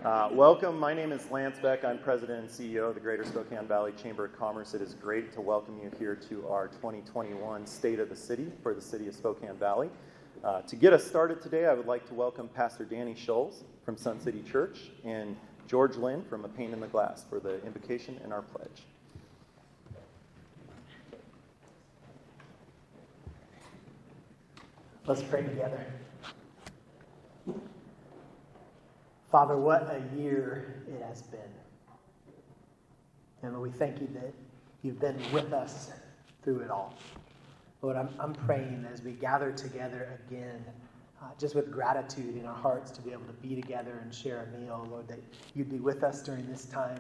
Welcome. My name is Lance Beck. I'm President and CEO of the Greater Spokane Valley Chamber of Commerce. It is great to welcome you here to our 2021 State of the City for the City of Spokane Valley. To get us started today, I would like to welcome Pastor Danny Scholes from Sun City Church and George Lynn from A Pane in the Glass for the invocation and our pledge. Let's pray together. Father, what a year it has been. And Lord, we thank you that you've been with us through it all. Lord, I'm praying as we gather together again, just with gratitude in our hearts to be able to be together and share a meal, Lord, that you'd be with us during this time.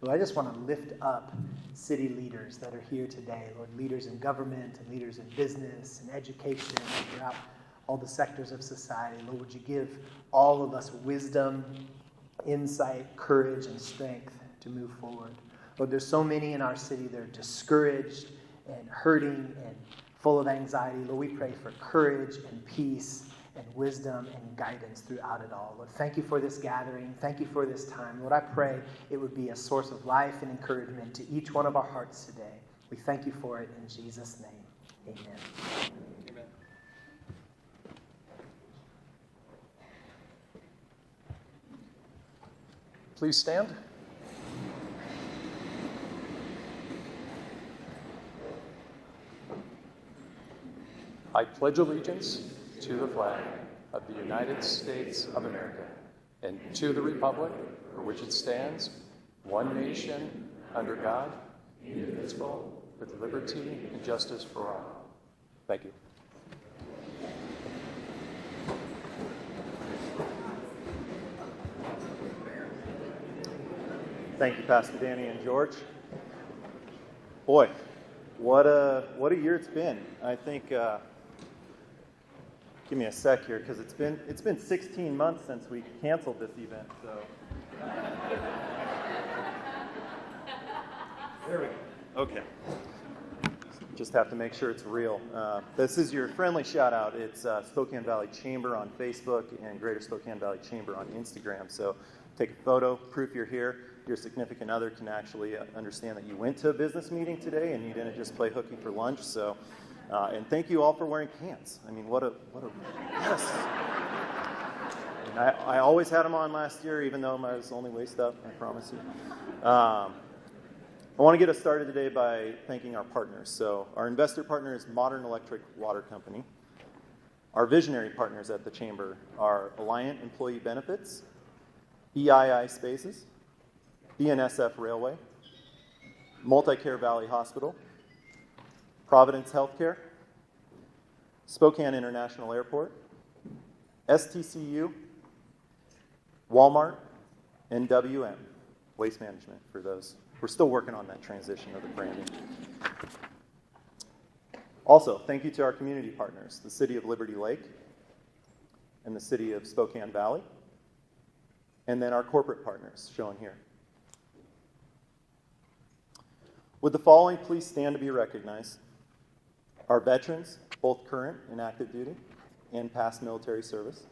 Lord, I just want to lift up city leaders that are here today, Lord, leaders in government and leaders in business and education and throughout all the sectors of society. Lord, would you give all of us wisdom, insight, courage, and strength to move forward. Lord, there's so many in our city that are discouraged and hurting and full of anxiety. Lord, we pray for courage and peace and wisdom and guidance throughout it all. Lord, thank you for this gathering. Thank you for this time. Lord, I pray it would be a source of life and encouragement to each one of our hearts today. We thank you for it in Jesus' name. Amen. Amen. Please stand. I pledge allegiance to the flag of the United States of America and to the republic for which it stands, one nation, under God, indivisible, with liberty and justice for all. Thank you. Thank you, Pastor Danny and George. Boy, what a year it's been. I think, give me a sec here, because it's been 16 months since we canceled this event. So there we go. Okay. Just have to make sure it's real. This is your friendly shout out. It's Spokane Valley Chamber on Facebook and Greater Spokane Valley Chamber on Instagram. So take a photo, proof you're here. Your significant other can actually understand that you went to a business meeting today and you didn't just play hooky for lunch. So, and thank you all for wearing pants. I mean, what a yes. I always had them on last year, even though I was only waist up. I promise you. I want to get us started today by thanking our partners. So, our investor partner is Modern Electric Water Company. Our visionary partners at the Chamber are Alliant Employee Benefits, EII Spaces, BNSF Railway, Multicare Valley Hospital, Providence Healthcare, Spokane International Airport, STCU, Walmart, and WM, Waste Management for those. We're still working on that transition of the branding. Also, thank you to our community partners, the City of Liberty Lake and the City of Spokane Valley, and then our corporate partners shown here. Would the following please stand to be recognized? Our veterans, both current and active duty, and past military service.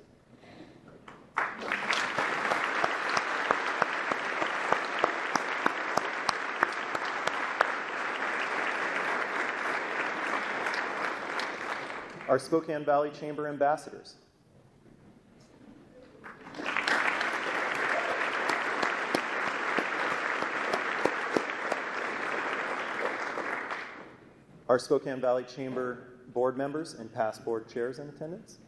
Our Spokane Valley Chamber ambassadors. Our Spokane Valley Chamber board members and past board chairs in attendance.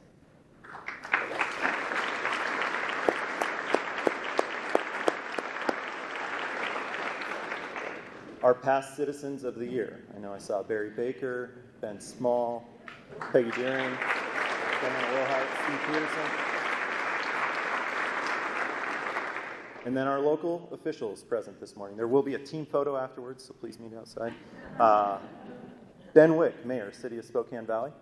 Our past citizens of the year. I know I saw Barry Baker, Ben Small, Peggy Deering, Diana Wilhite, Steve Peterson. And then our local officials present this morning. There will be a team photo afterwards, so please meet outside. Ben Wick, Mayor, City of Spokane Valley.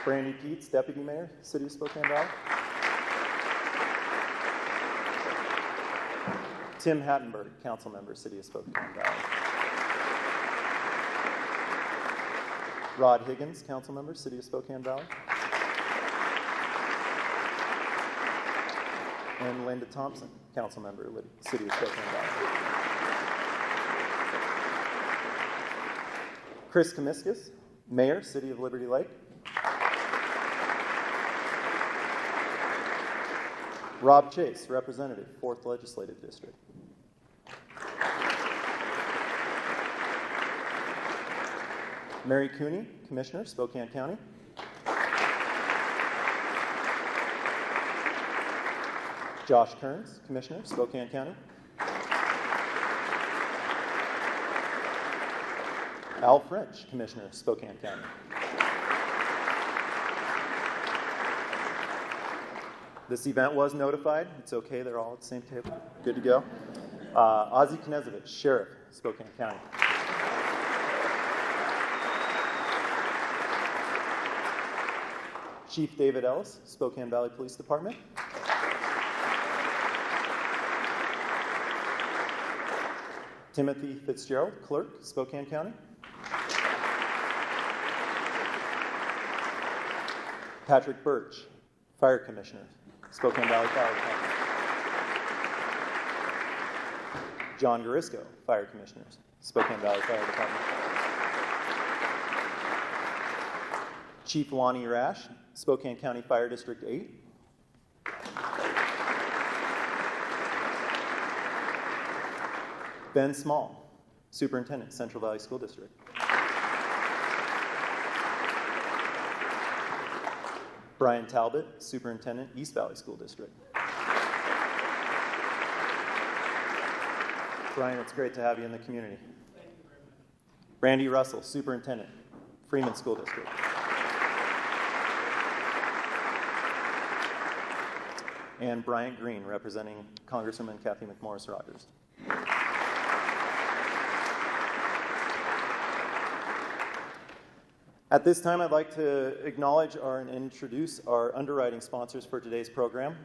Brandy Keats, Deputy Mayor, City of Spokane Valley. Tim Hattenberg, Council Member, City of Spokane Valley. Rod Higgins, Council Member, City of Spokane Valley. and Linda Thompson, council member, City of Spokane Valley. Chris Kamiskas, mayor, City of Liberty Lake. Rob Chase, representative, 4th Legislative District. Mary Cooney, commissioner, Spokane County. Josh Kearns, commissioner, Spokane County. Al French, commissioner, Spokane County. This event was notified. It's okay, they're all at the same table. Good to go. Ozzie Knezovich, sheriff, Spokane County. Chief David Ellis, Spokane Valley Police Department. Timothy Fitzgerald, clerk, Spokane County. Patrick Birch, fire commissioner, Spokane Valley Fire Department. John Garisco, fire commissioners, Spokane Valley Fire Department. Chief Lonnie Rash, Spokane County Fire District 8. Ben Small, superintendent, Central Valley School District. Brian Talbot, superintendent, East Valley School District. Brian, it's great to have you in the community. Randy Russell, superintendent, Freeman School District. And Bryant Green, representing Congresswoman Kathy McMorris Rogers. At this time, I'd like to acknowledge and introduce our underwriting sponsors for today's program: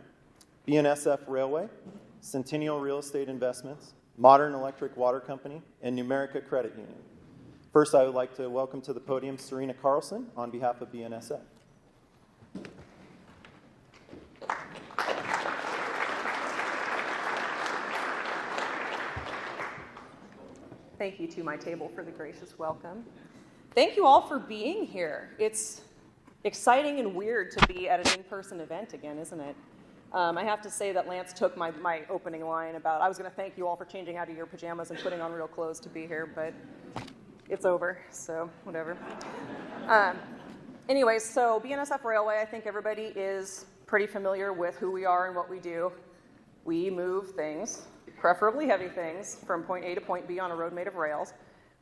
BNSF Railway, Centennial Real Estate Investments, Modern Electric Water Company, and Numerica Credit Union. First, I would like to welcome to the podium Serena Carlson on behalf of BNSF. Thank you to my table for the gracious welcome. Thank you all for being here. It's exciting and weird to be at an in-person event again, isn't it? I have to say that Lance took my opening line about, I was going to thank you all for changing out of your pajamas and putting on real clothes to be here, but it's over, so whatever. Anyways, so BNSF Railway, I think everybody is pretty familiar with who we are and what we do. We move things, preferably heavy things, from point A to point B on a road made of rails.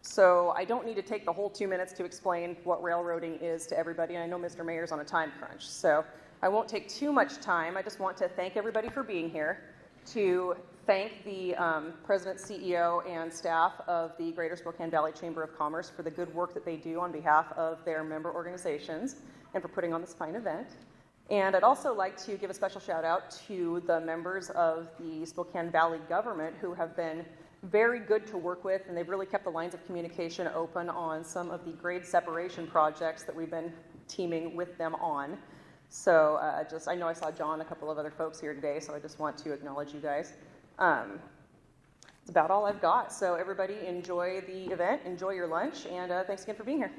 So I don't need to take the whole 2 minutes to explain what railroading is to everybody, and I know Mr. Mayor's on a time crunch, so I won't take too much time. I just want to thank everybody for being here, to thank the President, CEO, and staff of the Greater Spokane Valley Chamber of Commerce for the good work that they do on behalf of their member organizations and for putting on this fine event. And I'd also like to give a special shout out to the members of the Spokane Valley government who have been very good to work with, and they've really kept the lines of communication open on some of the grade separation projects that we've been teaming with them on. So I know I saw John and a couple of other folks here today, so I just want to acknowledge you guys. It's about all I've got. So everybody enjoy the event, enjoy your lunch, and thanks again for being here.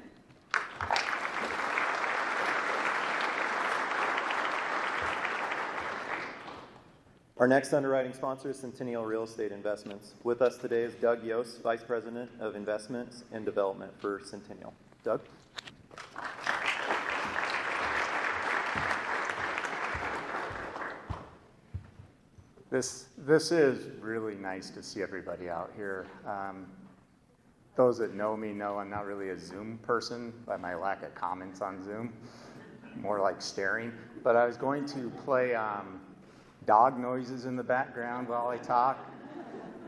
Our next underwriting sponsor is Centennial Real Estate Investments. With us today is Doug Yost, Vice President of Investments and Development for Centennial. Doug? This is really nice to see everybody out here. Those that know me know I'm not really a Zoom person by my lack of comments on Zoom, more like staring. But I was going to play dog noises in the background while I talk.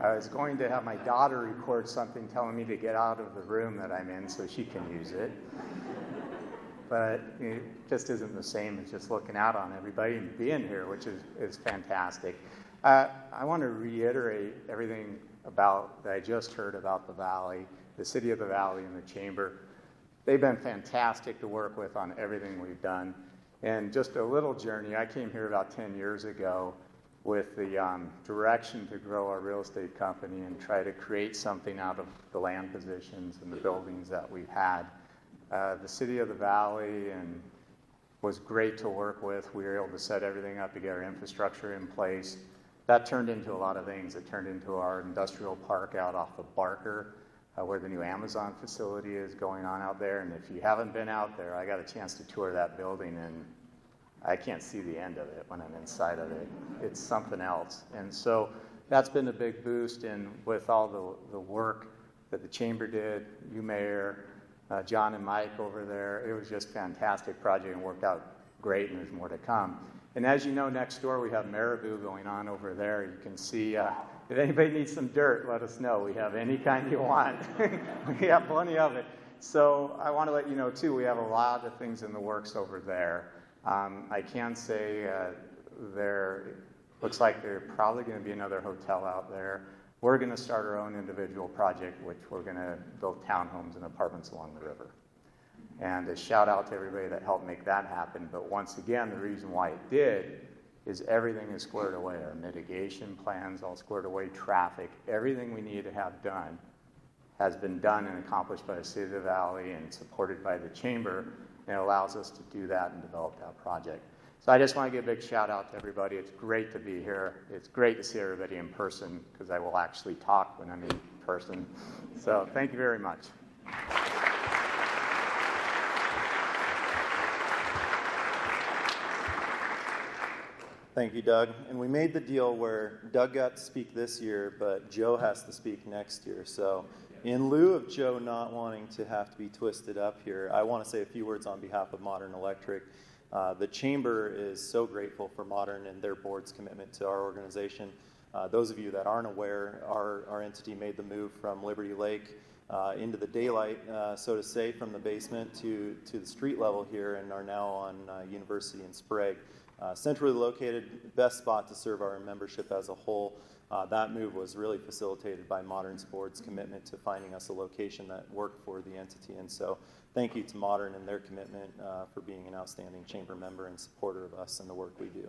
I was going to have my daughter record something telling me to get out of the room that I'm in so she can use it. But it just isn't the same as just looking out on everybody and being here, which is fantastic. I want to reiterate everything that I just heard about the Valley, the City of the Valley and the Chamber. They've been fantastic to work with on everything we've done. And just a little journey, I came here about 10 years ago, with the direction to grow our real estate company and try to create something out of the land positions and the buildings that we've had. The City of the Valley and was great to work with. We were able to set everything up to get our infrastructure in place. That turned into a lot of things. It turned into our industrial park out off of Barker, where the new Amazon facility is going on out there. And if you haven't been out there, I got a chance to tour that building, and I can't see the end of it when I'm inside of it. It's something else. And so that's been a big boost. And with all the work that the Chamber did, you, Mayor, John and Mike over there, it was just a fantastic project and worked out great, and there's more to come. And as you know, next door we have Marabou going on over there. You can see, if anybody needs some dirt, let us know. We have any kind you want. We have plenty of it. So I want to let you know, too, we have a lot of things in the works over there. I can say there looks like there's probably going to be another hotel out there. We're going to start our own individual project, which we're going to build townhomes and apartments along the river. And a shout out to everybody that helped make that happen. But once again, the reason why it did is everything is squared away. Our mitigation plans all squared away, traffic, everything we need to have done has been done and accomplished by the City of the Valley and supported by the Chamber, and it allows us to do that and develop that project. So I just want to give a big shout out to everybody. It's great to be here. It's great to see everybody in person, because I will actually talk when I'm in person. So thank you very much. Thank you, Doug. And we made the deal where Doug got to speak this year, but Joe has to speak next year. So in lieu of Joe not wanting to have to be twisted up here, I want to say a few words on behalf of Modern Electric. The Chamber is so grateful for Modern and their board's commitment to our organization. Those of you that aren't aware, our entity made the move from Liberty Lake into the daylight, so to say, from the basement to the street level here, and are now on University and Sprague. Centrally located, best spot to serve our membership as a whole. That move was really facilitated by Modern's board's commitment to finding us a location that worked for the entity. And so thank you to Modern and their commitment for being an outstanding Chamber member and supporter of us and the work we do.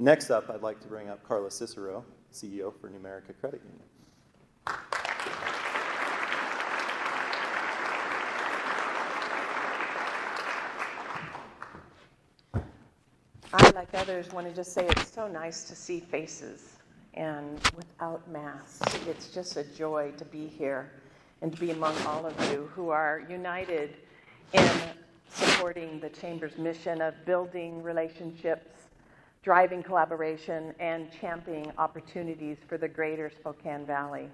Next up, I'd like to bring up Carla Cicero, CEO for Numerica Credit Union. I, like others, want to just say it's so nice to see faces and without masks. It's just a joy to be here and to be among all of you who are united in supporting the Chamber's mission of building relationships, driving collaboration, and championing opportunities for the greater Spokane Valley.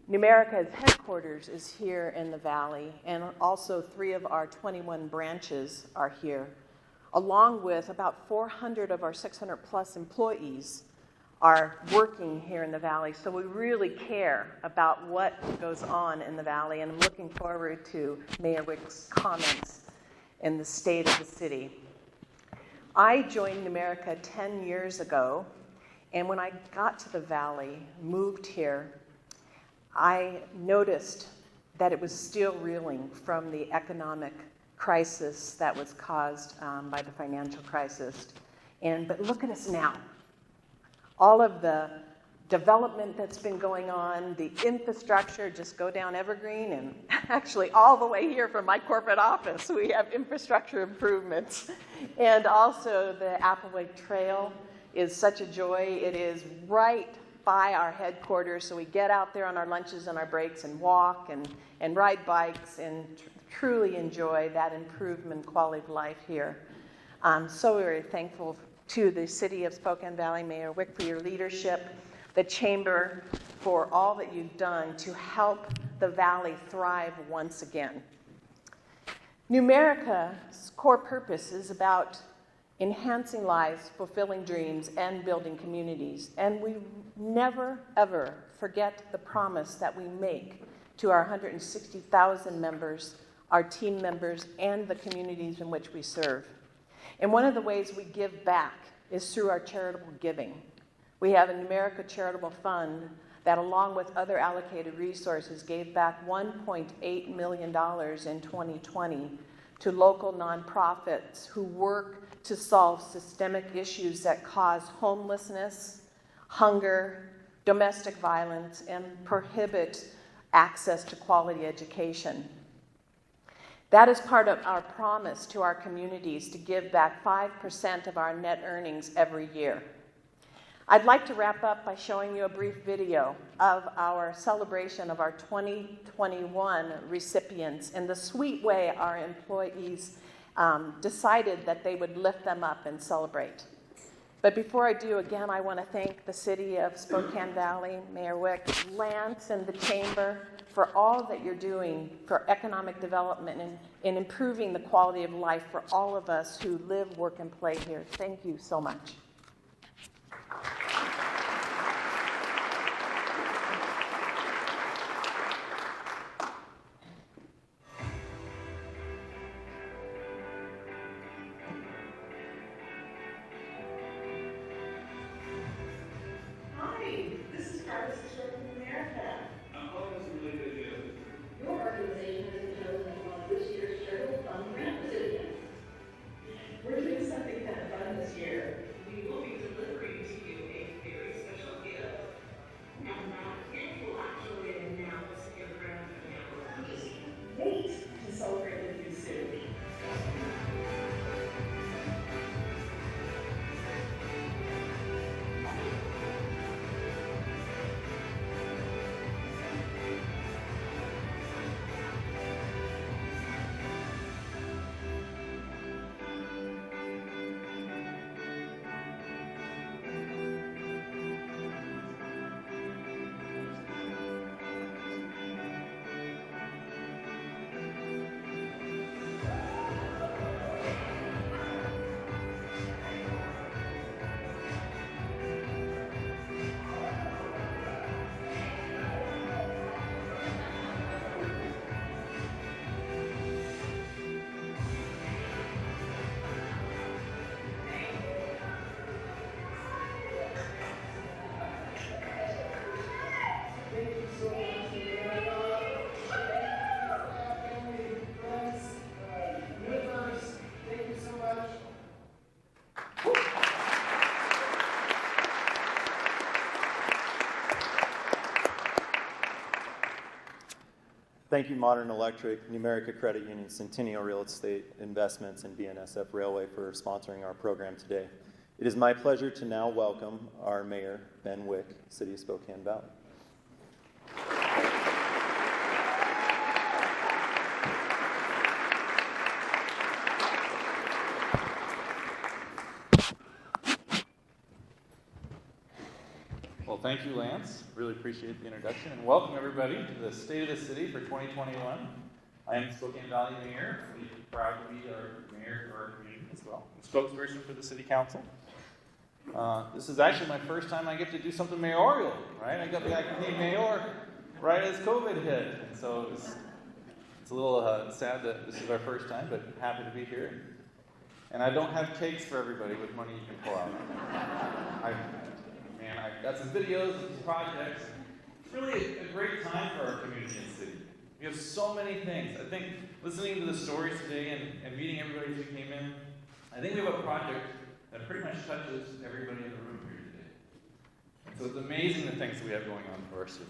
Numerica's headquarters is here in the Valley, and also 3 of our 21 branches are here, along with about 400 of our 600 plus employees are working here in the Valley. So we really care about what goes on in the Valley, and I'm looking forward to Mayor Wick's comments in the state of the city. I joined Numerica 10 years ago, and when I got to the Valley, moved here, I noticed that it was still reeling from the economic crisis that was caused by the financial crisis. But look at us now. All of the development that's been going on, the infrastructure, just go down Evergreen, and actually all the way here from my corporate office, we have infrastructure improvements. And also the Appleway Trail is such a joy. It is right by our headquarters, so we get out there on our lunches and our breaks and walk and ride bikes and truly enjoy that improvement quality of life here. So very thankful to the City of Spokane Valley, Mayor Wick, for your leadership, the Chamber for all that you've done to help the Valley thrive once again. Numerica's core purpose is about enhancing lives, fulfilling dreams, and building communities. And we never, ever forget the promise that we make to our 160,000 members, our team members, and the communities in which we serve. And one of the ways we give back is through our charitable giving. We have a Numerica Charitable Fund that, along with other allocated resources, gave back $1.8 million in 2020 to local nonprofits who work to solve systemic issues that cause homelessness, hunger, domestic violence, and prohibit access to quality education. That is part of our promise to our communities to give back 5% of our net earnings every year. I'd like to wrap up by showing you a brief video of our celebration of our 2021 recipients and the sweet way our employees decided that they would lift them up and celebrate. But before I do, again, I want to thank the City of Spokane Valley, Mayor Wick, Lance, and the Chamber for all that you're doing for economic development and in improving the quality of life for all of us who live, work, and play here. Thank you so much. Thank you, Modern Electric, Numerica Credit Union, Centennial Real Estate Investments, and BNSF Railway for sponsoring our program today. It is my pleasure to now welcome our Mayor, Ben Wick, City of Spokane Valley. Well, thank you, Lance. Really appreciate the introduction, and welcome everybody to the State of the City for 2021. I am Spokane Valley Mayor. We're proud to be our mayor for our community as well. I'm spokesperson for the City Council. This is actually my first time I get to do something mayoral, right? I got the acting mayor right as COVID hit, and so it's a little sad that this is our first time, but happy to be here. And I don't have cakes for everybody with money you can pull out. I've got some videos and some projects. It's really a great time for our community and city. We have so many things. I think listening to the stories today and meeting everybody who came in, I think we have a project that pretty much touches everybody in the room here today. And so it's amazing the things that we have going on for our city.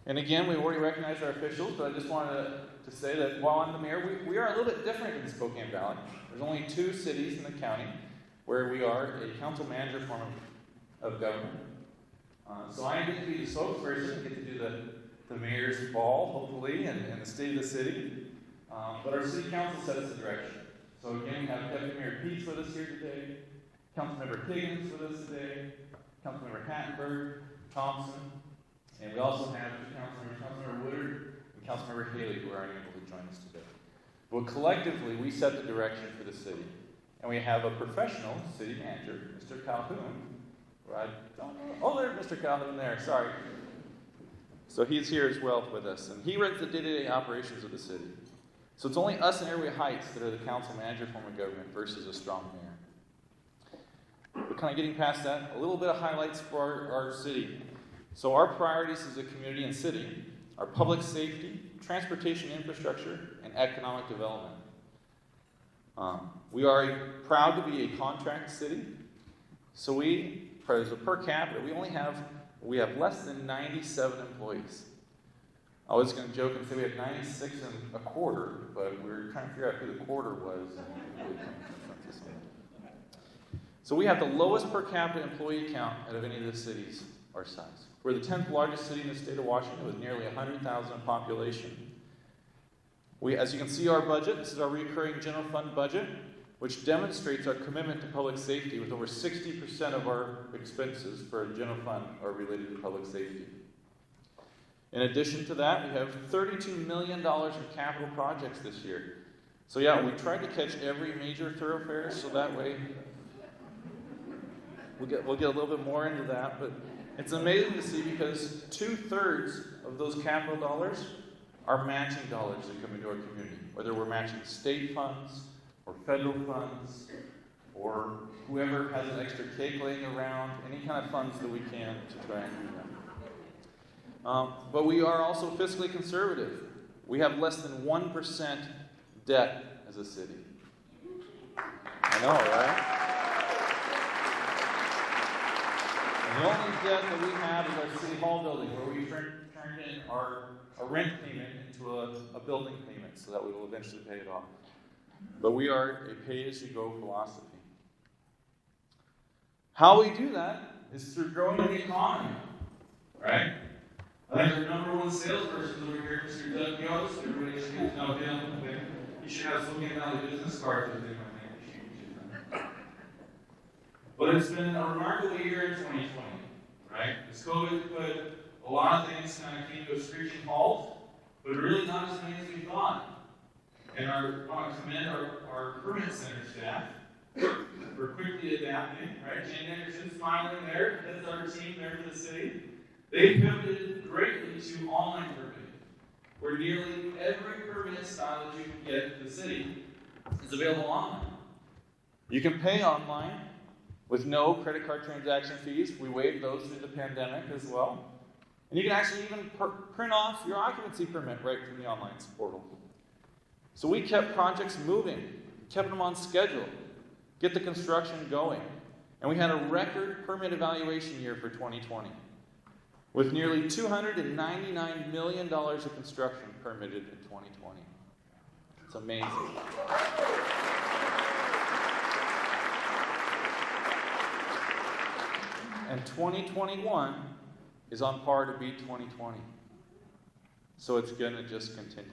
And again, we already recognized our officials, but I just wanted to say that while I'm the mayor, we are a little bit different in Spokane Valley. There's only 2 cities in the county where we are a council manager form of government. So I get to be the spokesperson, get to do the mayor's ball, hopefully, and the state of the city. But our city council set us the direction. So again, we have Deputy Mayor Peets with us here today, Councilmember Higgins with us today, Councilmember Hattenberg, Thompson, and we also have Councilmember Woodard and Councilmember Haley who are unable to join us today. But collectively, we set the direction for the city. And we have a professional city manager, Mr. Calhoun. I don't know. Oh, there's Mr. Calhoun there. Sorry. So he's here as well with us. And he runs the day-to-day operations of the city. So it's only us in Airway Heights that are the council manager form of government versus a strong mayor. But kind of getting past that, a little bit of highlights for our city. So our priorities as a community and city are public safety, transportation infrastructure, and and economic development. We are proud to be a contract city. So per capita, we have less than 97 employees. I was going to joke and say we had 96 and a quarter, but we were trying to figure out who the quarter was. So we have the lowest per capita employee count out of any of the cities our size. We're the 10th largest city in the state of Washington with nearly 100,000 in population. As you can see our budget, this is our recurring general fund budget, which demonstrates our commitment to public safety, with over 60% of our expenses for a general fund are related to public safety. In addition to that, we have $32 million in capital projects this year. So yeah, we tried to catch every major thoroughfare, so that way we'll get a little bit more into that. But it's amazing to see, because 2/3 of those capital dollars are matching dollars that come into our community, whether we're matching state funds or federal funds, or whoever has an extra cake laying around, any kind of funds that we can to try and do that. But we are also fiscally conservative. We have less than 1% debt as a city. I know, right? And the only debt that we have is our City Hall building, where we turned in our rent payment into a building payment, so that we will eventually pay it off. But we are a pay-as-you-go philosophy. How we do that is through growing the economy, right? I think our number one salesperson over here, Mr. Doug Yost, everybody just gets to know him. He should have Spokane Valley business cards with him, I think. But it's been a remarkable year in 2020, right? This COVID put a lot of things kind of came to a screeching halt, but really not as many as we thought. And I want to commend our permit center staff for quickly adapting, right? Jane Anderson smiling there, that's our team there for the city. They pivoted greatly to online permitting, where nearly every permit style that you can get in the city is available online. You can pay online with no credit card transaction fees. We waived those through the pandemic as well. And you can actually even print off your occupancy permit right from the online portal. So we kept projects moving, kept them on schedule, get the construction going. And we had a record permit evaluation year for 2020, with nearly $299 million of construction permitted in 2020. It's amazing. And 2021 is on par to beat 2020. So it's going to just continue.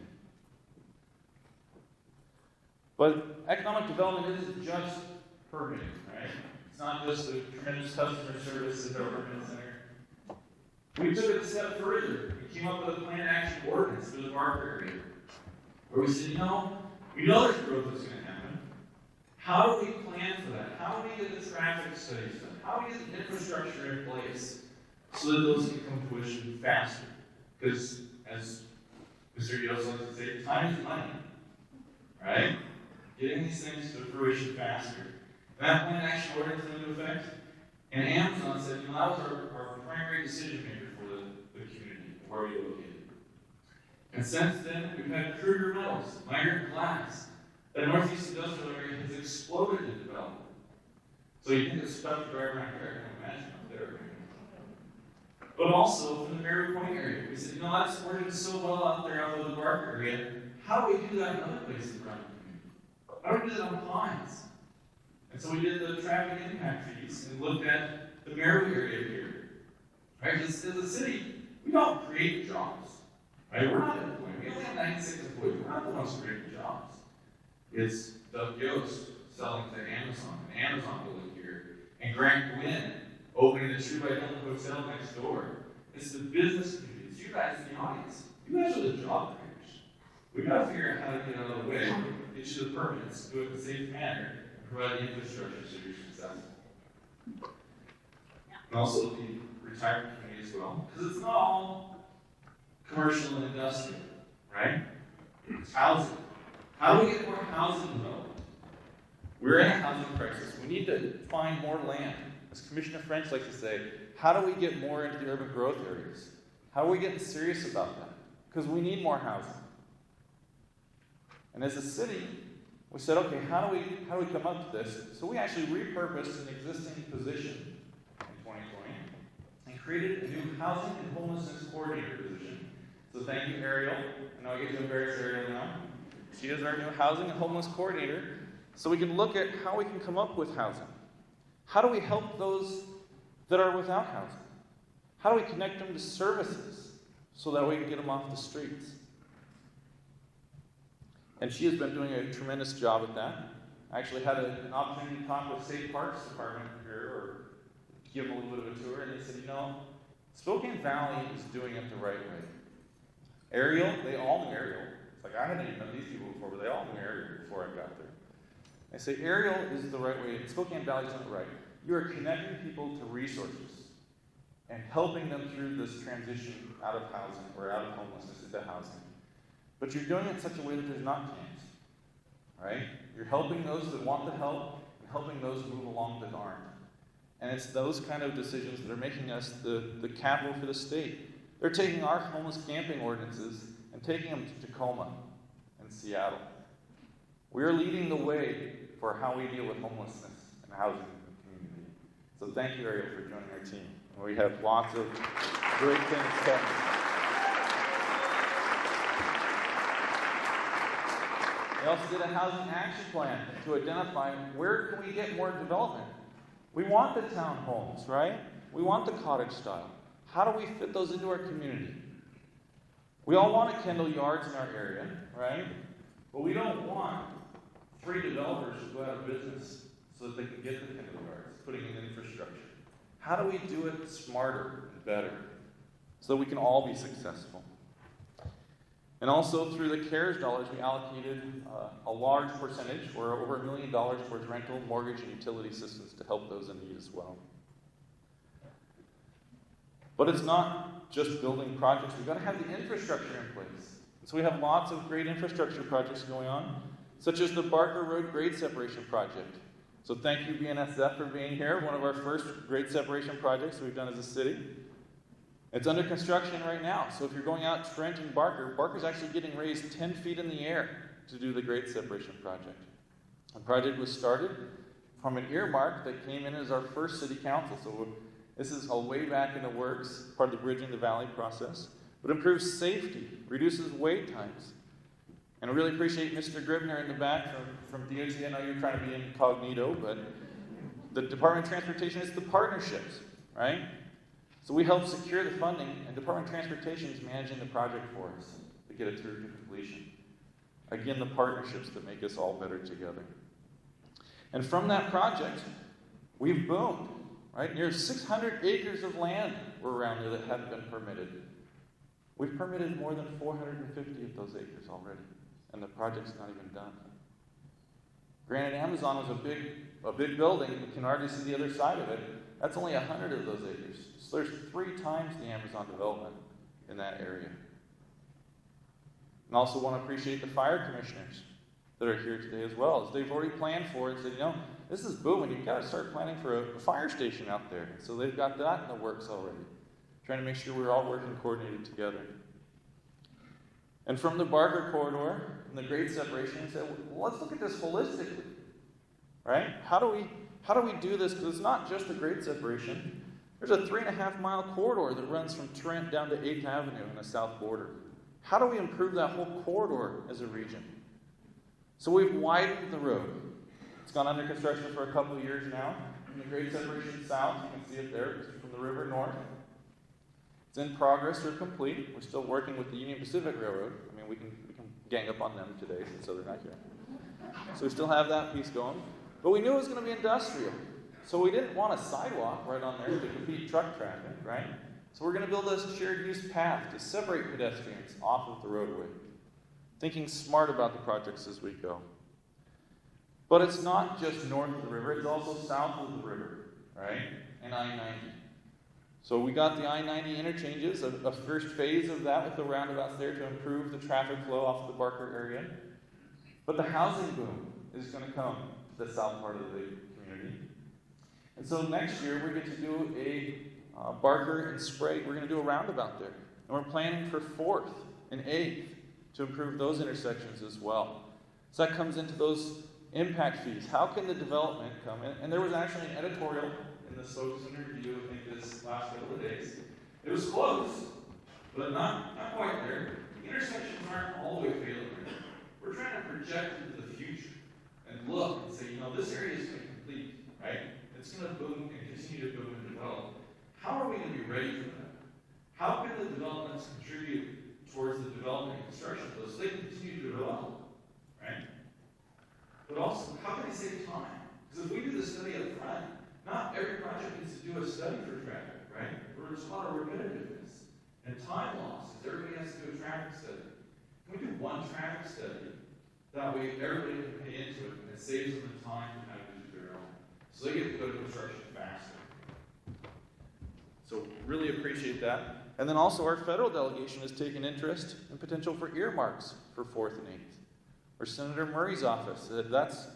But economic development isn't just permitting, right? It's not just the tremendous customer service at our Pavement Center. We took it a step further. We came up with a plan action ordinance for the Barker area, where we said, we know there's growth that's going to happen. How do we plan for that? How do we get the traffic studies done? How do we get the infrastructure in place so that those can come to fruition faster? Because, as Mr. Yost likes to say, time is money, right? Getting these things to fruition faster. That plan action ordinance went into effect, and Amazon said, that was our primary decision maker for the community, where we located. And since then, we've had Kruger Metals, Migrant Glass. The Northeast Industrial Area has exploded in development. So you think it's stuff to drive around here, I can imagine up there. But also from the Berry Point area. We said, that's working so well out there out of the Barker area. How do we do that in other places around the community? How do we do that on Pines? And so we did the traffic impact fees and looked at the Merrill area here. Right? As a city, we don't create jobs. Right? We're not employing. We only have 96 employees. We're not the ones creating jobs. It's Doug Yost selling to Amazon, an Amazon building here, and Grant Gwynn opening the True by Hilton Hotel next door. It's the business community. It's you guys in the audience. You guys are the job creators. We've got to figure out how to get out of the way, get you the permits, do it in a safe manner, and provide the infrastructure so you're successful. And also the retirement community as well, because it's not all commercial and industrial, right? It's housing. How do we get more housing developed? We're in a housing crisis. We need to find more land. As Commissioner French likes to say, how do we get more into the urban growth areas? How are we getting serious about that? Because we need more housing. And as a city, we said, okay, how do we come up to this? So we actually repurposed an existing position in 2020 and created a new housing and homelessness coordinator position. So thank you, Ariel. I know I get to embarrass Ariel now. She is our new housing and homeless coordinator. So we can look at how we can come up with housing. How do we help those that are without housing? How do we connect them to services so that we can get them off the streets? And she has been doing a tremendous job at that. I actually had an opportunity to talk with State Parks Department here, or give them a little bit of a tour, and they said, Spokane Valley is doing it the right way. Ariel, they all knew Ariel. It's like, I hadn't even known these people before, but they all knew Ariel before I got there. I say, Ariel is the right way. Spokane Valley is not right. You are connecting people to resources and helping them through this transition out of housing or out of homelessness into housing. But you're doing it in such a way that there's not camps, right? You're helping those that want the help and helping those move along that aren't. And it's those kind of decisions that are making us the capital for the state. They're taking our homeless camping ordinances and taking them to Tacoma and Seattle. We're leading the way for how we deal with homelessness and housing in the community. So thank you, Ariel, for joining our team. We have lots of great things coming. We also did a housing action plan to identify where can we get more development. We want the townhomes, right? We want the cottage style. How do we fit those into our community? We all want to Kendall yards in our area, right? But we don't want 3 developers to go out of business so that they can get the Kendall yards, putting in infrastructure. How do we do it smarter and better so that we can all be successful? And also through the CARES dollars, we allocated a large percentage, or over $1 million towards rental, mortgage, and utility assistance to help those in need as well. But it's not just building projects. We've got to have the infrastructure in place. So we have lots of great infrastructure projects going on, such as the Barker Road Grade Separation Project. So thank you, BNSF, for being here. One of our first grade separation projects we've done as a city. It's under construction right now. So if you're going out trenching Barker, Barker's actually getting raised 10 feet in the air to do the grade separation project. The project was started from an earmark that came in as our first city council. So this is a way back in the works, part of the Bridging the Valley process. But improves safety, reduces wait times. And I really appreciate Mr. Gribner in the back from DOT. I know you're trying to be incognito, but the Department of Transportation is the partnerships, right? So we help secure the funding, and Department of Transportation is managing the project for us to get it through to completion. Again, the partnerships that make us all better together. And from that project, we've boomed, right? Near 600 acres of land were around there that hadn't been permitted. We've permitted more than 450 of those acres already, and the project's not even done. Granted, Amazon was a big building. You can hardly see the other side of it. That's only 100 of those acres. So there's 3 times the Amazon development in that area. And also want to appreciate the fire commissioners that are here today as well, as they've already planned for it and said, this is booming. You've got to start planning for a fire station out there. So they've got that in the works already, trying to make sure we're all working coordinated together. And from the Barker corridor and the grade separation, we said, well, let's look at this holistically, right? How do we do this? Because it's not just the grade separation. There's a 3.5-mile corridor that runs from Trent down to 8th Avenue on the south border. How do we improve that whole corridor as a region? So we've widened the road. It's gone under construction for a couple of years now. From the grade separation south, you can see it there, from the river north. It's in progress or complete. We're still working with the Union Pacific Railroad. I mean, we can gang up on them today since they're not here. So we still have that piece going. But we knew it was going to be industrial. So we didn't want a sidewalk right on there to compete truck traffic, right? So we're going to build a shared use path to separate pedestrians off of the roadway. Thinking smart about the projects as we go. But it's not just north of the river, it's also south of the river, right? And I-90. So we got the I-90 interchanges, a first phase of that with the roundabouts there to improve the traffic flow off the Barker area. But the housing boom is going to come to the south part of the community. And so next year we're going to do a Barker and Sprague. We're going to do a roundabout there. And we're planning for 4th and 8th to improve those intersections as well. So that comes into those impact fees. How can the development come in? And there was actually an editorial in the Spokane Review, I think this last couple of days. It was close, but not quite there. The intersections aren't all the way failing. We're trying to project into the future and look and say, this area is going to complete, right? It's going to boom and continue to boom and develop. How are we going to be ready for that? How can the developments contribute towards the development and construction of those so they continue to develop, right? But also, how can they save time? Because if we do the study up front, not every project needs to do a study for traffic, right? There's a lot of repetitiveness and time loss because everybody has to do a traffic study. Can we do one traffic study? That way everybody can pay into it and it saves them the time to have to do their own. So they get to go to construction faster. So really appreciate that. And then also our federal delegation has taken interest in potential for earmarks for 4th and 8th. Or Senator Murray's office, that's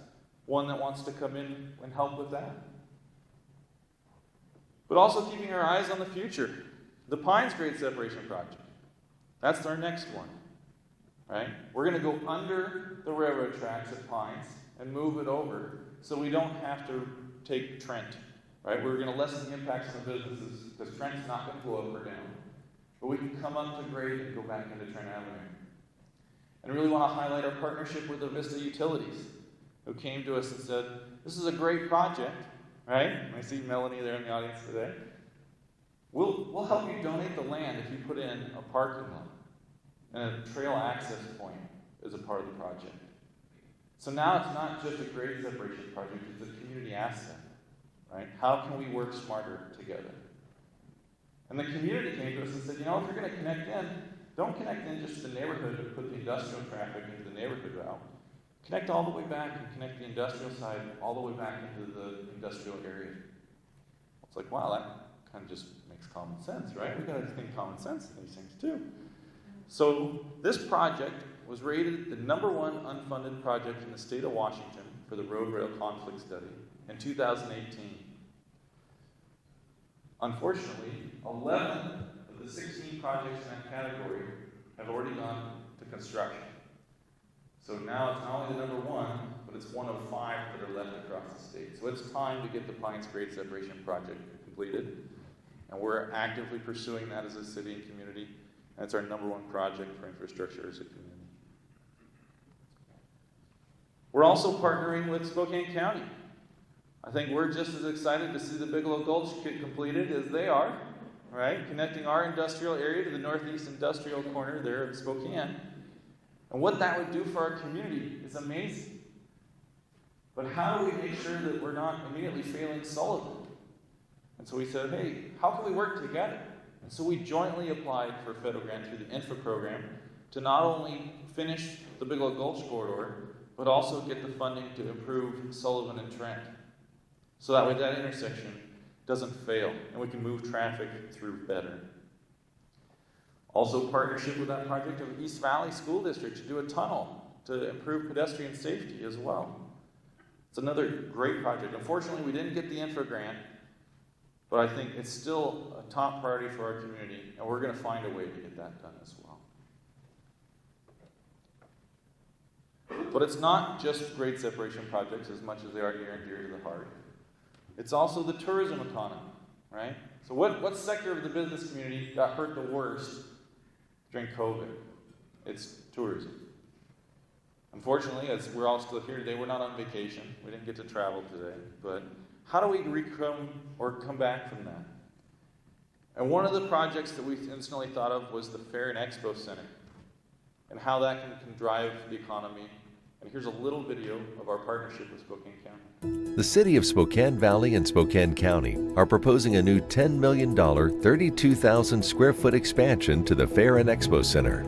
one that wants to come in and help with that. But also keeping our eyes on the future. The Pines Grade Separation Project. That's our next one. Right? We're going to go under the railroad tracks at Pines and move it over so we don't have to take Trent. Right? We're going to lessen the impacts on the businesses because Trent's not going to go up or down. But we can come up to grade and go back into Trent Avenue. And I really want to highlight our partnership with the Vista Utilities, who came to us and said, this is a great project, right? I see Melanie there in the audience today. We'll help you donate the land if you put in a parking lot and a trail access point as a part of the project. So now it's not just a grade separation project, it's a community asset, right? How can we work smarter together? And the community came to us and said, if you're going to connect in, don't connect in just to the neighborhood and put the industrial traffic into the neighborhood route. Connect all the way back and connect the industrial side all the way back into the industrial area. It's like, wow, that kind of just makes common sense, right? We've got to think common sense in these things too. So this project was rated the #1 unfunded project in the state of Washington for the road rail conflict study in 2018. Unfortunately, 11 of the 16 projects in that category have already gone to construction. So now it's not only the #1, but it's one of 5 that are left across the state. So it's time to get the Pines Grade Separation Project completed. And we're actively pursuing that as a city and community. And it's our #1 project for infrastructure as a community. We're also partnering with Spokane County. I think we're just as excited to see the Bigelow Gulch get completed as they are, right? Connecting our industrial area to the northeast industrial corner there of Spokane. And what that would do for our community is amazing. But how do we make sure that we're not immediately failing Sullivan? And so we said, hey, how can we work together? And so we jointly applied for a federal grant through the INFRA program to not only finish the Bigelow Gulch corridor, but also get the funding to improve Sullivan and Trent. So that way that intersection doesn't fail and we can move traffic through better. Also partnership with that project of East Valley School District to do a tunnel to improve pedestrian safety as well. It's another great project. Unfortunately, we didn't get the INFRA grant, but I think it's still a top priority for our community, and we're going to find a way to get that done as well. But it's not just grade separation projects as much as they are near and dear to the heart. It's also the tourism economy, right? So what sector of the business community got hurt the worst during COVID? It's tourism. Unfortunately, as we're all still here today, we're not on vacation. We didn't get to travel today. But how do we come back from that? And one of the projects that we instantly thought of was the Fair and Expo Center and how that can drive the economy. And here's a little video of our partnership with Spokane County. The City of Spokane Valley and Spokane County are proposing a new $10 million, 32,000 square foot expansion to the Fair and Expo Center.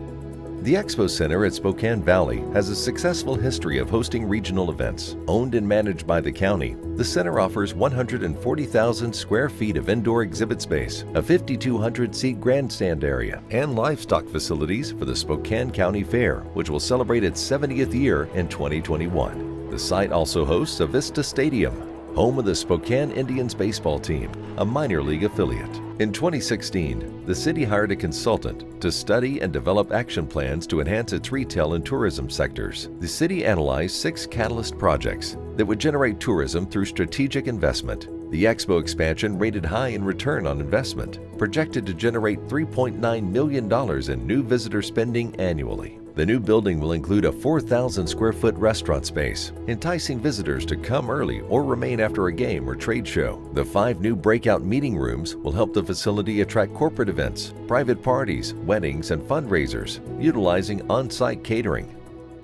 The Expo Center at Spokane Valley has a successful history of hosting regional events. Owned and managed by the county, the center offers 140,000 square feet of indoor exhibit space, a 5,200-seat grandstand area, and livestock facilities for the Spokane County Fair, which will celebrate its 70th year in 2021. The site also hosts a Vista Stadium, home of the Spokane Indians baseball team, a minor league affiliate. In 2016, the city hired a consultant to study and develop action plans to enhance its retail and tourism sectors. The city analyzed 6 catalyst projects that would generate tourism through strategic investment. The Expo expansion rated high in return on investment, projected to generate $3.9 million in new visitor spending annually. The new building will include a 4,000 square foot restaurant space, enticing visitors to come early or remain after a game or trade show. The 5 new breakout meeting rooms will help the facility attract corporate events, private parties, weddings, and fundraisers, utilizing on-site catering.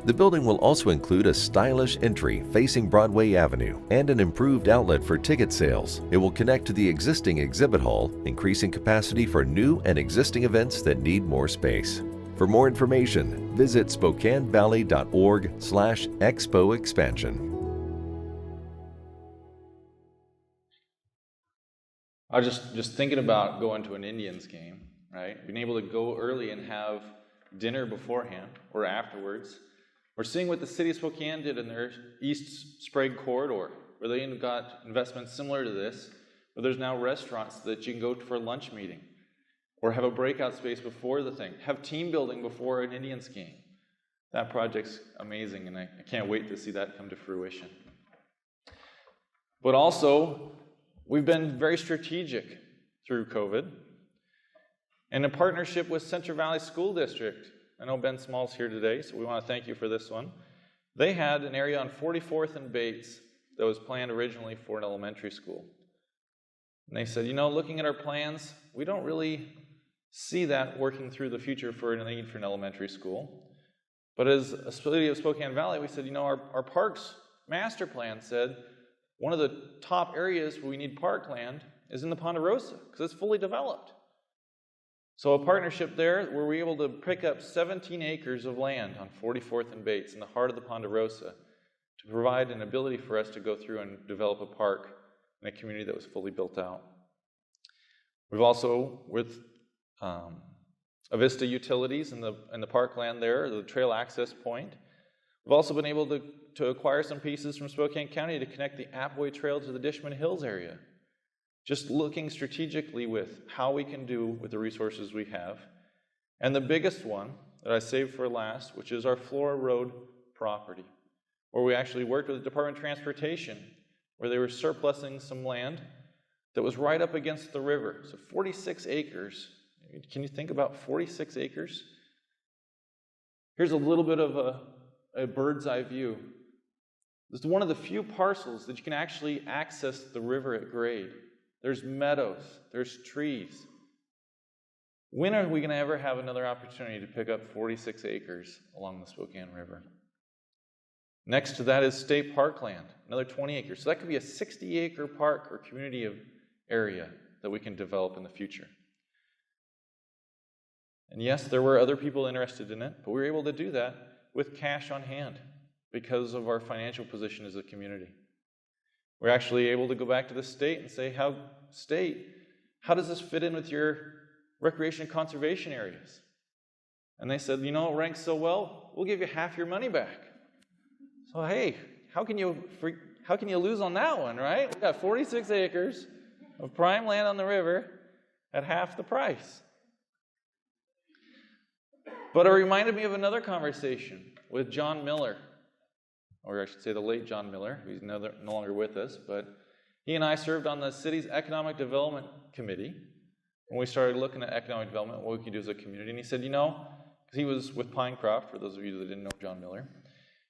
The building will also include a stylish entry facing Broadway Avenue and an improved outlet for ticket sales. It will connect to the existing exhibit hall, increasing capacity for new and existing events that need more space. For more information, visit SpokaneValley.org/Expo Expansion. I was just thinking about going to an Indians game, right? Being able to go early and have dinner beforehand or afterwards. We're seeing what the City of Spokane did in their East Sprague corridor, where they got investments similar to this, where there's now restaurants that you can go to for a lunch meeting, or have a breakout space before the thing, have team building before an Indians game. That project's amazing, and I can't wait to see that come to fruition. But also, we've been very strategic through COVID, and in partnership with Central Valley School District. I know Ben Small's here today, so we want to thank you for this one. They had an area on 44th and Bates that was planned originally for an elementary school. And they said, looking at our plans, we don't really see that working through the future for a need for an elementary school. But as a City of Spokane Valley, we said, our parks master plan said one of the top areas where we need parkland is in the Ponderosa, because it's fully developed. So a partnership there where we're able to pick up 17 acres of land on 44th and Bates in the heart of the Ponderosa to provide an ability for us to go through and develop a park in a community that was fully built out. We've also, with Avista Utilities in the parkland there, the trail access point, we've also been able to acquire some pieces from Spokane County to connect the Apway Trail to the Dishman Hills area. Just looking strategically with how we can do with the resources we have. And the biggest one that I saved for last, which is our Flora Road property, where we actually worked with the Department of Transportation, where they were surplusing some land that was right up against the river. So 46 acres. Can you think about 46 acres? Here's a little bit of a bird's eye view. This is one of the few parcels that you can actually access the river at grade. There's meadows, there's trees. When are we going to ever have another opportunity to pick up 46 acres along the Spokane River? Next to that is state parkland, another 20 acres. So that could be a 60-acre park or community area that we can develop in the future. And yes, there were other people interested in it, but we were able to do that with cash on hand because of our financial position as a community. We're actually able to go back to the state and say, how does this fit in with your recreation and conservation areas? And they said, it ranks so well, we'll give you half your money back. So hey, how can you lose on that one, right? We got 46 acres of prime land on the river at half the price. But it reminded me of another conversation with John Miller, or I should say the late John Miller, who's no longer with us, but he and I served on the city's Economic Development Committee when we started looking at economic development, what we could do as a community. And he said, because he was with Pinecroft, for those of you that didn't know John Miller,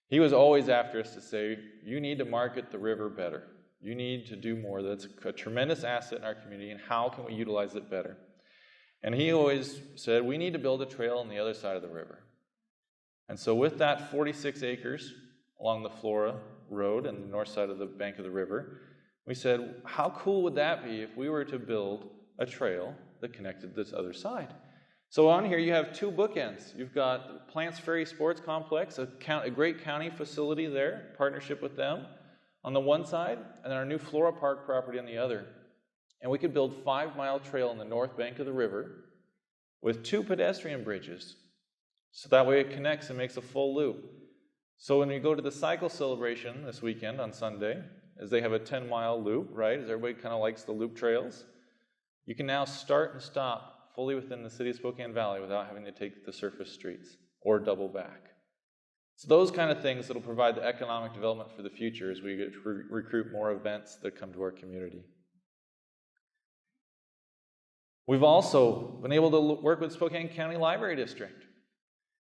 he was always after us to say, you need to market the river better. You need to do more. That's a tremendous asset in our community, and how can we utilize it better? And he always said, we need to build a trail on the other side of the river. And so with that 46 acres along the Flora Road and the north side of the bank of the river, we said, how cool would that be if we were to build a trail that connected this other side? So on here you have 2 bookends. You've got Plants Ferry Sports Complex, a great county facility there, partnership with them on the one side, and then our new Flora Park property on the other. And we could build a 5-mile trail on the north bank of the river with 2 pedestrian bridges. So that way it connects and makes a full loop. So when we go to the cycle celebration this weekend on Sunday as they have a 10-mile loop, right? As everybody kind of likes the loop trails. You can now start and stop fully within the city of Spokane Valley without having to take the surface streets or double back. It's those kind of things that will provide the economic development for the future as we get to recruit more events that come to our community. We've also been able to work with Spokane County Library District.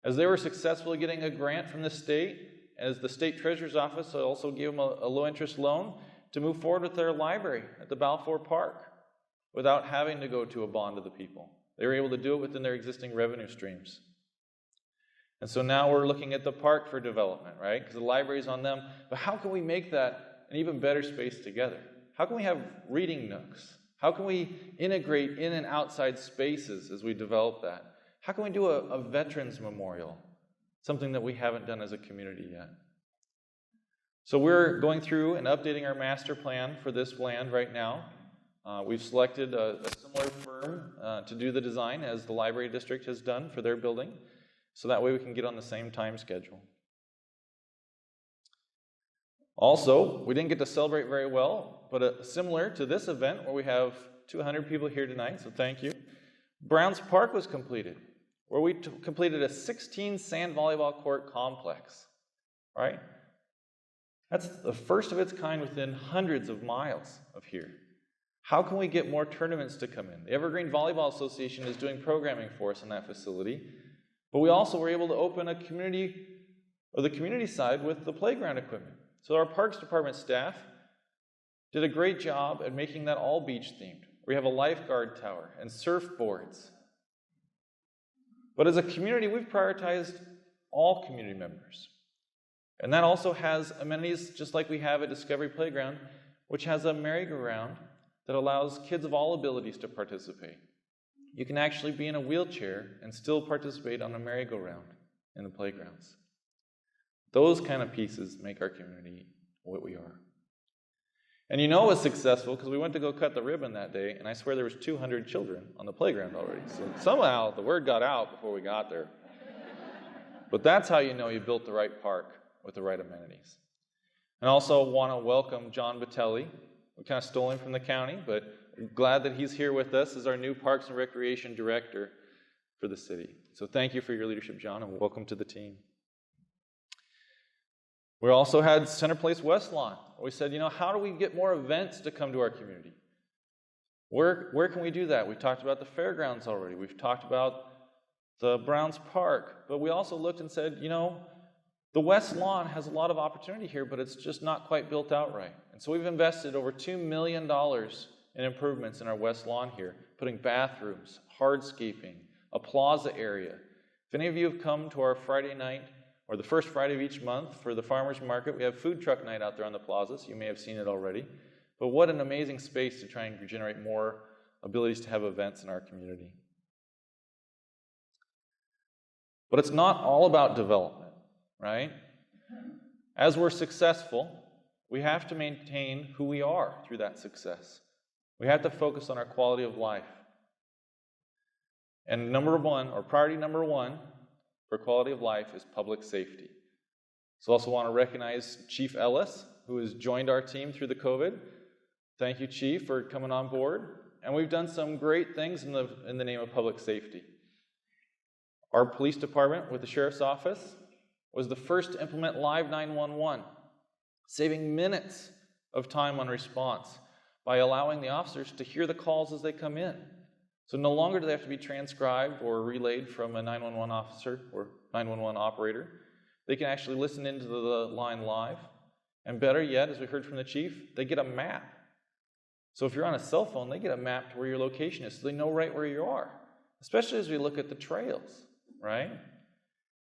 As they were successful in getting a grant from the state, as the state treasurer's office also gave them a low-interest loan to move forward with their library at the Balfour Park without having to go to a bond to the people. They were able to do it within their existing revenue streams. And so now we're looking at the park for development, right? Because the library's on them. But how can we make that an even better space together? How can we have reading nooks? How can we integrate in and outside spaces as we develop that? How can we do a veterans memorial? Something that we haven't done as a community yet. So we're going through and updating our master plan for this land right now. We've selected a similar firm to do the design as the library district has done for their building. So that way we can get on the same time schedule. Also, we didn't get to celebrate very well, but similar to this event where we have 200 people here tonight, so thank you. Browns Park was completed, where we completed a 16 sand volleyball court complex, right? That's the first of its kind within hundreds of miles of here. How can we get more tournaments to come in? The Evergreen Volleyball Association is doing programming for us in that facility, but we also were able to open the community side with the playground equipment. So our Parks Department staff did a great job at making that all beach themed. We have a lifeguard tower and surfboards. But as a community, we've prioritized all community members. And that also has amenities just like we have at Discovery Playground, which has a merry-go-round that allows kids of all abilities to participate. You can actually be in a wheelchair and still participate on a merry-go-round in the playgrounds. Those kind of pieces make our community what we are. And you know it was successful because we went to go cut the ribbon that day, and I swear there was 200 children on the playground already. So somehow the word got out before we got there. But that's how you know you built the right park with the right amenities. And also want to welcome John Vitelli. We kind of stole him from the county, but I'm glad that he's here with us as our new Parks and Recreation Director for the city. So thank you for your leadership, John, and welcome to the team. We also had CenterPlace West Lawn. We said, how do we get more events to come to our community? Where can we do that? We talked about the fairgrounds already. We've talked about the Browns Park. But we also looked and said, the West Lawn has a lot of opportunity here, but it's just not quite built out right. And so we've invested over $2 million in improvements in our West Lawn here, putting bathrooms, hardscaping, a plaza area. If any of you have come to our Friday night, or the first Friday of each month for the farmers market, we have food truck night out there on the plazas. You may have seen it already. But what an amazing space to try and generate more abilities to have events in our community. But it's not all about development, right? As we're successful, we have to maintain who we are through that success. We have to focus on our quality of life. And priority number one, for quality of life is public safety. So I also want to recognize Chief Ellis, who has joined our team through the COVID. Thank you, Chief, for coming on board. And we've done some great things in the name of public safety. Our police department with the Sheriff's Office was the first to implement Live 911, saving minutes of time on response by allowing the officers to hear the calls as they come in. So no longer do they have to be transcribed or relayed from a 911 officer or 911 operator. They can actually listen into the line live. And better yet, as we heard from the chief, they get a map. So if you're on a cell phone, they get a map to where your location is, so they know right where you are. Especially as we look at the trails, right?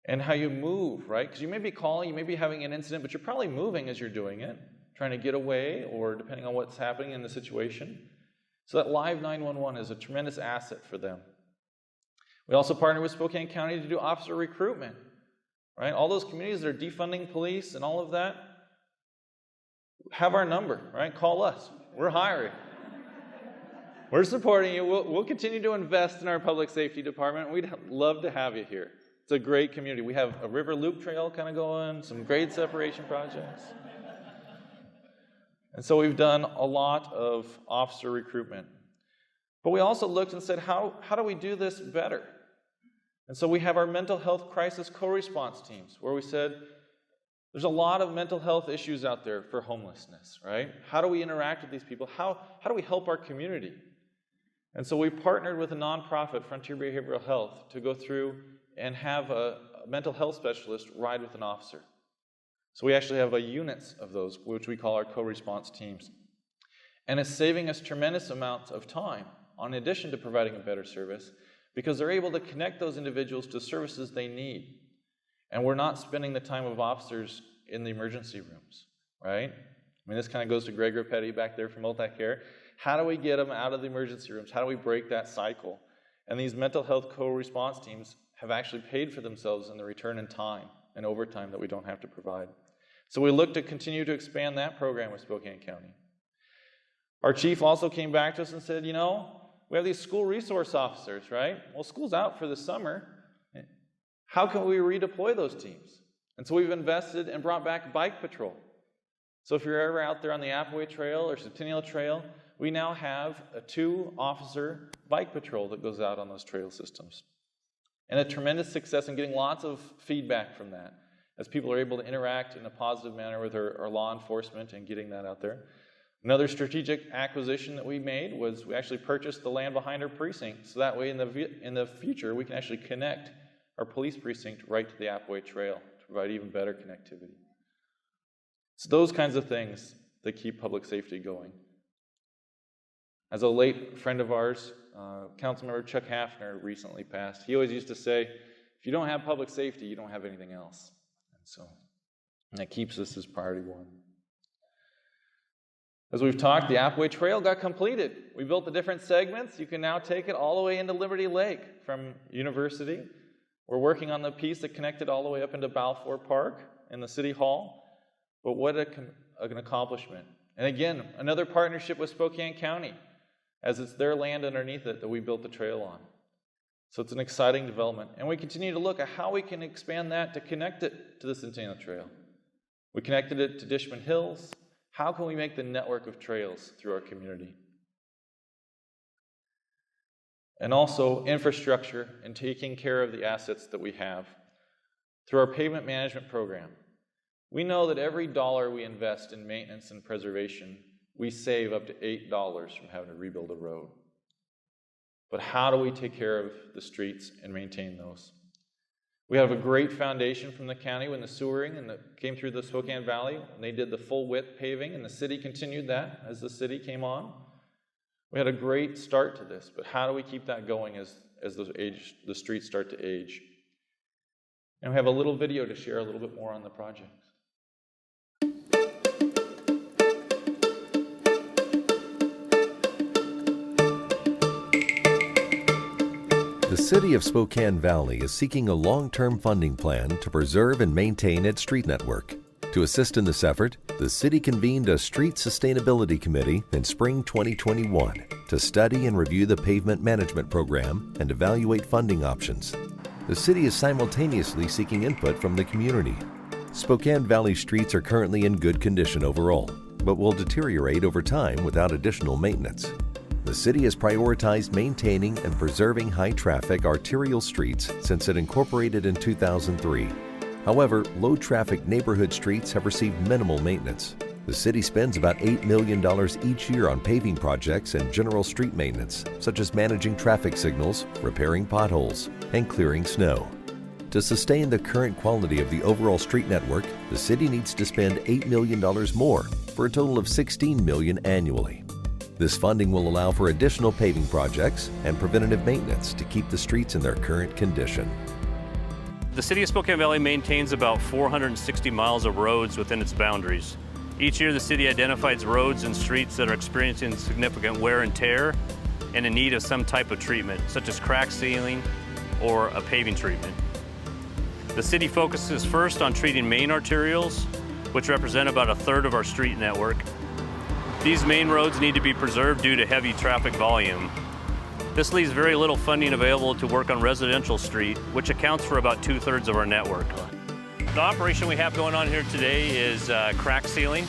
And how you move, right? Because you may be calling, you may be having an incident, but you're probably moving as you're doing it, trying to get away, or depending on what's happening in the situation. So that Live 911 is a tremendous asset for them. We also partner with Spokane County to do officer recruitment, right? All those communities that are defunding police and all of that, have our number, right? Call us. We're hiring. We're supporting you. We'll continue to invest in our public safety department. We'd love to have you here. It's a great community. We have a river loop trail kind of going, some grade separation projects. And so we've done a lot of officer recruitment. But we also looked and said, how do we do this better? And so we have our mental health crisis co-response teams, where we said, there's a lot of mental health issues out there for homelessness, right? How do we interact with these people? How do we help our community? And so we partnered with a nonprofit, Frontier Behavioral Health, to go through and have a mental health specialist ride with an officer. So we actually have units of those, which we call our co-response teams. And it's saving us tremendous amounts of time, in addition to providing a better service, because they're able to connect those individuals to services they need. And we're not spending the time of officers in the emergency rooms, right? I mean, this kind of goes to Greg Rapetti back there from Multi-Care. How do we get them out of the emergency rooms? How do we break that cycle? And these mental health co-response teams have actually paid for themselves in the return in time and overtime that we don't have to provide. So we look to continue to expand that program with Spokane County. Our chief also came back to us and said, we have these school resource officers, right? Well, school's out for the summer. How can we redeploy those teams? And so we've invested and brought back bike patrol. So if you're ever out there on the Appaway Trail or Centennial Trail, we now have a 2-officer bike patrol that goes out on those trail systems. And a tremendous success in getting lots of feedback from that, as people are able to interact in a positive manner with our law enforcement and getting that out there. Another strategic acquisition that we made was we actually purchased the land behind our precinct, so that way in the future we can actually connect our police precinct right to the Appaway Trail to provide even better connectivity. It's those kinds of things that keep public safety going. As a late friend of ours, Councilmember Chuck Hafner, recently passed, he always used to say, if you don't have public safety, you don't have anything else. And so that keeps us as priority one. As we've talked, the Appaway Trail got completed. We built the different segments. You can now take it all the way into Liberty Lake from University. We're working on the piece that connected all the way up into Balfour Park in the City Hall. But what an accomplishment. And again, another partnership with Spokane County, as it's their land underneath it that we built the trail on. So it's an exciting development. And we continue to look at how we can expand that to connect it to the Centennial Trail. We connected it to Dishman Hills. How can we make the network of trails through our community? And also infrastructure and taking care of the assets that we have. Through our pavement management program, we know that every dollar we invest in maintenance and preservation, we save up to $8 from having to rebuild a road. But how do we take care of the streets and maintain those? We have a great foundation from the county when the sewering came through the Spokane Valley, and they did the full width paving, and the city continued that as the city came on. We had a great start to this, but how do we keep that going as the streets start to age? And we have a little video to share a little bit more on the project. The City of Spokane Valley is seeking a long-term funding plan to preserve and maintain its street network. To assist in this effort, the city convened a Street Sustainability Committee in spring 2021 to study and review the pavement management program and evaluate funding options. The city is simultaneously seeking input from the community. Spokane Valley streets are currently in good condition overall, but will deteriorate over time without additional maintenance. The city has prioritized maintaining and preserving high-traffic arterial streets since it incorporated in 2003. However, low-traffic neighborhood streets have received minimal maintenance. The city spends about $8 million each year on paving projects and general street maintenance, such as managing traffic signals, repairing potholes, and clearing snow. To sustain the current quality of the overall street network, the city needs to spend $8 million more, for a total of $16 million annually. This funding will allow for additional paving projects and preventative maintenance to keep the streets in their current condition. The City of Spokane Valley maintains about 460 miles of roads within its boundaries. Each year, the city identifies roads and streets that are experiencing significant wear and tear and in need of some type of treatment, such as crack sealing or a paving treatment. The city focuses first on treating main arterials, which represent about a third of our street network. These main roads need to be preserved due to heavy traffic volume. This leaves very little funding available to work on residential street, which accounts for about 2/3 of our network. The operation we have going on here today is crack sealing.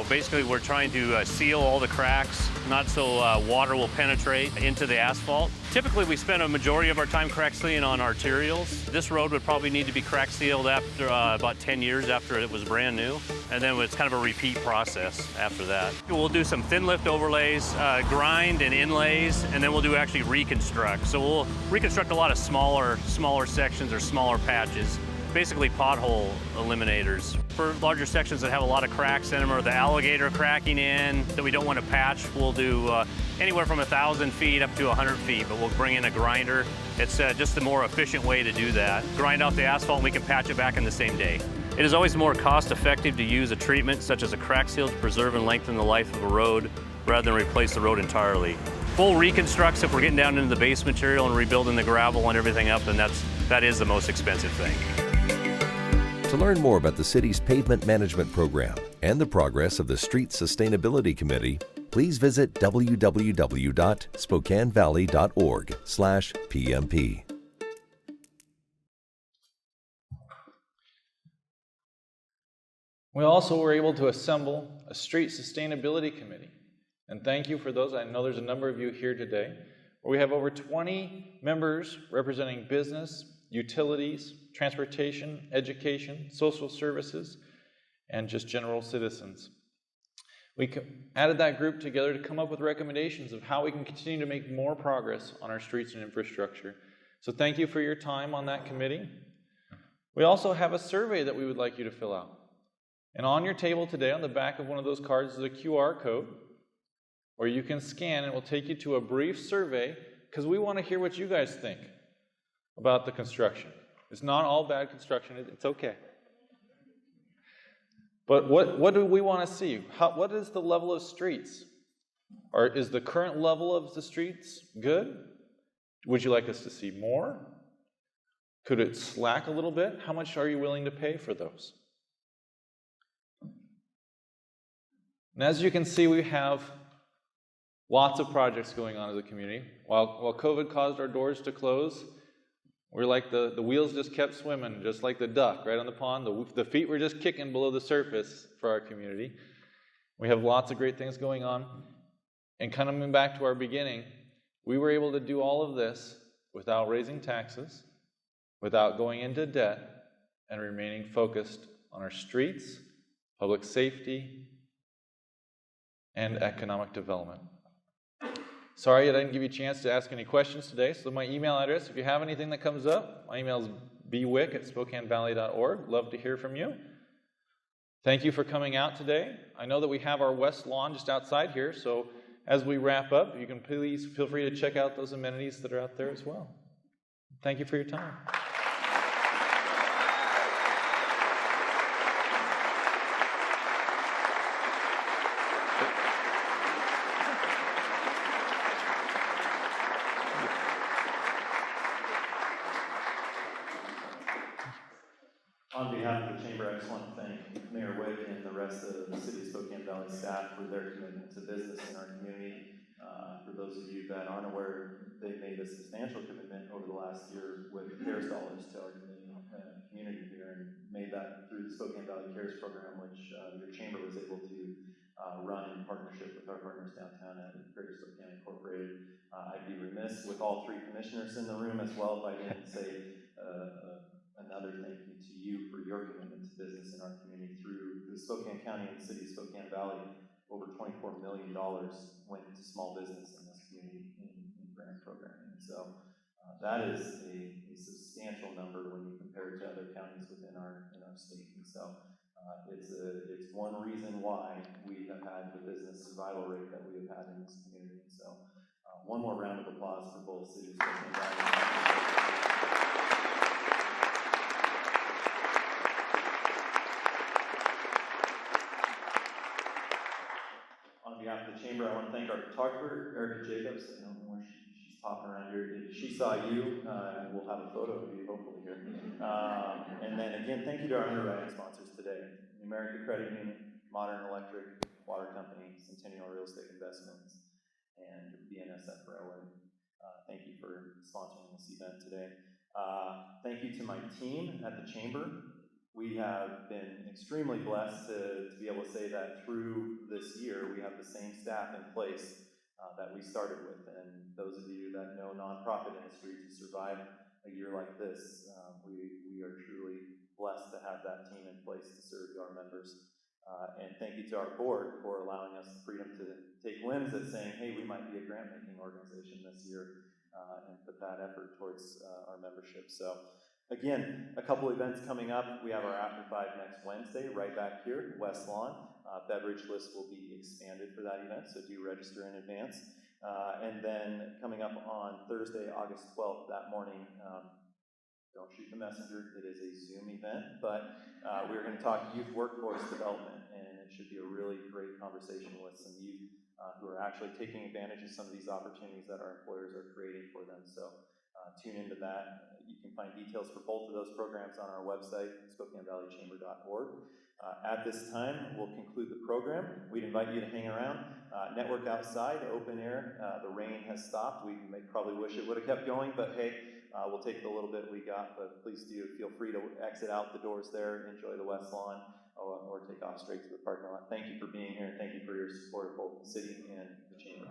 Basically, we're trying to seal all the cracks, not so water will penetrate into the asphalt. Typically, we spend a majority of our time crack sealing on arterials. This road would probably need to be crack sealed after about 10 years after it was brand new, and then it's kind of a repeat process after that. We'll do some thin lift overlays, grind and inlays, and then we'll do actually reconstruct. So we'll reconstruct a lot of smaller sections or smaller patches. Basically pothole eliminators. For larger sections that have a lot of cracks in them or the alligator cracking in that we don't want to patch, we'll do anywhere from 1,000 feet up to 100 feet, but we'll bring in a grinder. It's just the more efficient way to do that. Grind out the asphalt and we can patch it back in the same day. It is always more cost effective to use a treatment such as a crack seal to preserve and lengthen the life of a road rather than replace the road entirely. Full reconstructs, if we're getting down into the base material and rebuilding the gravel and everything up, then that is the most expensive thing. To learn more about the city's pavement management program and the progress of the Street Sustainability Committee, please visit www.spokanevalley.org/PMP. We also were able to assemble a Street Sustainability Committee. And thank you for those. I know there's a number of you here today. We have over 20 members representing business, utilities, transportation, education, social services, and just general citizens. We added that group together to come up with recommendations of how we can continue to make more progress on our streets and infrastructure. So thank you for your time on that committee. We also have a survey that we would like you to fill out. And on your table today, on the back of one of those cards, is a QR code, or you can scan, and it will take you to a brief survey, because we want to hear what you guys think about the construction. It's not all bad construction. It's okay. But what do we want to see? What is the level of streets? Or is the current level of the streets good? Would you like us to see more? Could it slack a little bit? How much are you willing to pay for those? And as you can see, we have lots of projects going on as a community. While COVID caused our doors to close, we're like the wheels just kept swimming, just like the duck right on the pond. The feet were just kicking below the surface for our community. We have lots of great things going on. And coming back to our beginning, we were able to do all of this without raising taxes, without going into debt, and remaining focused on our streets, public safety, and economic development. Sorry I didn't give you a chance to ask any questions today, so my email address, if you have anything that comes up, my email is bwick@spokanevalley.org. Love to hear from you. Thank you for coming out today. I know that we have our west lawn just outside here, so as we wrap up, you can please feel free to check out those amenities that are out there as well. Thank you for your time. On behalf of the Chamber, I just want to thank Mayor Wick and the rest of the City of Spokane Valley staff for their commitment to business in our community. For those of you that aren't aware, they've made a substantial commitment over the last year with CARES dollars to our community here, and made that through the Spokane Valley CARES program, which your Chamber was able to run in partnership with our partners downtown at Greater Spokane Incorporated. I'd be remiss with all three commissioners in the room as well if I didn't say another thank you to you for your commitment to business in our community. Through the Spokane County and the City of Spokane Valley, over $24 million went to small business in this community in grant programming. So that is a substantial number when you compare it to other counties within our state. And so it's one reason why we have had the business survival rate that we have had in this community. And so one more round of applause for both City of Spokane Valley. On behalf of the Chamber, I want to thank our photographer, Erica Jacobs. I don't know where she's popping around here. If she saw you, we'll have a photo of you hopefully here. And then again, thank you to our underwriting sponsors today: the American Credit Union, Modern Electric, Water Company, Centennial Real Estate Investments, and BNSF Railway. Thank you for sponsoring this event today. Thank you to my team at the Chamber. we have been extremely blessed to be able to say that through this year, we have the same staff in place that we started with. And those of you that know nonprofit industry, to survive a year like this, we are truly blessed to have that team in place to serve our members. And thank you to our board for allowing us the freedom to take limbs at saying, hey, we might be a grant-making organization this year, and put that effort towards our membership. So again, a couple events coming up. We have our After 5 next Wednesday, right back here, West Lawn. Beverage list will be expanded for that event, so do register in advance. And then coming up on Thursday, August 12th, that morning, don't shoot the messenger, it is a Zoom event, but we're going to talk youth workforce development, and it should be a really great conversation with some youth who are actually taking advantage of some of these opportunities that our employers are creating for them. So tune into that. You can find details for both of those programs on our website, SpokaneValleyChamber.org. At this time, we'll conclude the program. We'd invite you to hang around, network outside, open air. The rain has stopped. We may probably wish it would have kept going, but hey, we'll take the little bit we got. But please do feel free to exit out the doors there, enjoy the West Lawn, or take off straight to the parking lot. Thank you for being here, and thank you for your support of both the city and the chamber.